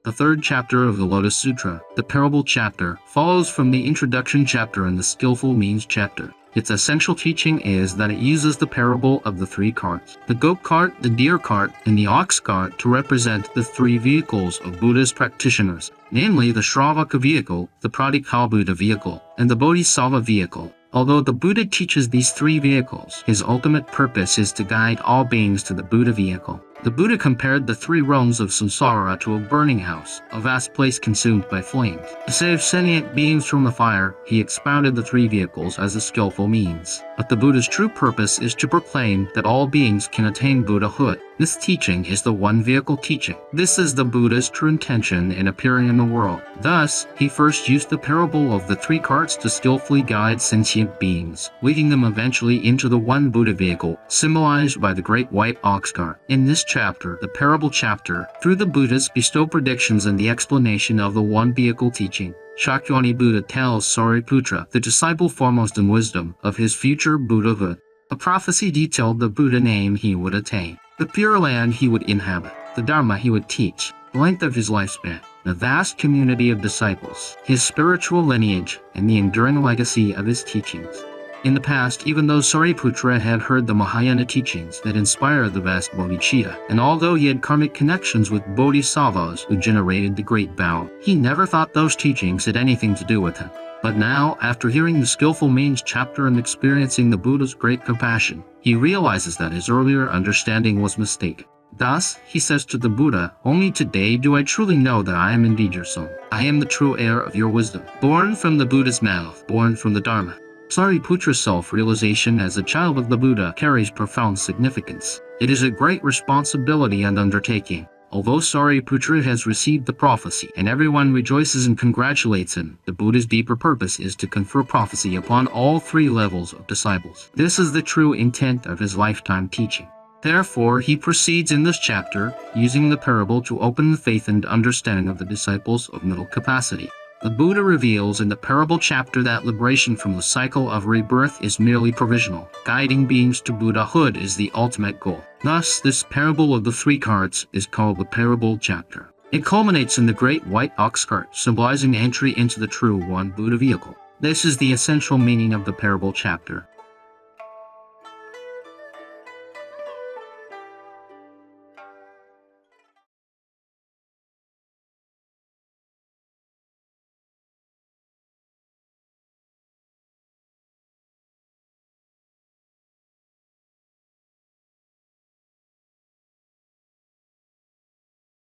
the third chapter of the Lotus Sutra. The parable chapter follows from the introduction chapter and the skillful means chapter. Its essential teaching is that it uses the parable of the three carts, the goat cart, the deer cart, and the ox cart, to represent the three vehicles of Buddha's practitioners, namely the Shravaka vehicle, the Pradikal vehicle, and the Bodhisattva vehicle. Although the Buddha teaches these three vehicles, his ultimate purpose is to guide all beings to the Buddha vehicle. The Buddha compared the three realms of samsara to a burning house, a vast place consumed by flames. To save sentient beings from the fire, he expounded the three vehicles as a skillful means. But the Buddha's true purpose is to proclaim that all beings can attain Buddhahood. This teaching is the one vehicle teaching. This is the Buddha's true intention in appearing in the world. Thus, he first used the parable of the three carts to skillfully guide sentient beings, leading them eventually into the one Buddha vehicle, symbolized by the great white ox cart. In this chapter, the parable chapter, through the Buddhas bestow predictions and the explanation of the one vehicle teaching. Shakyamuni Buddha tells Sariputra, the disciple foremost in wisdom, of his future Buddhahood. A prophecy detailed the Buddha name he would attain, the pure land he would inhabit, the Dharma he would teach, the length of his lifespan, the vast community of disciples, his spiritual lineage, and the enduring legacy of his teachings. In the past, even though Sariputra had heard the Mahayana teachings that inspired the vast bodhicitta, and although he had karmic connections with bodhisattvas who generated the great Tao, he never thought those teachings had anything to do with him. But now, after hearing the skillful means chapter and experiencing the Buddha's great compassion, he realizes that his earlier understanding was mistaken. Thus, he says to the Buddha, "Only today do I truly know that I am indeed your son. I am the true heir of your wisdom, born from the Buddha's mouth, born from the Dharma." Sariputra's self-realization as a child of the Buddha carries profound significance. It is a great responsibility and undertaking. Although Sariputra has received the prophecy and everyone rejoices and congratulates him, the Buddha's deeper purpose is to confer prophecy upon all three levels of disciples. This is the true intent of his lifetime teaching. Therefore, he proceeds in this chapter, using the parable to open the faith and understanding of the disciples of middle capacity. The Buddha reveals in the parable chapter that liberation from the cycle of rebirth is merely provisional. Guiding beings to Buddhahood is the ultimate goal. Thus, this parable of the three carts is called the parable chapter. It culminates in the great white ox cart, symbolizing entry into the true one Buddha vehicle. This is the essential meaning of the parable chapter.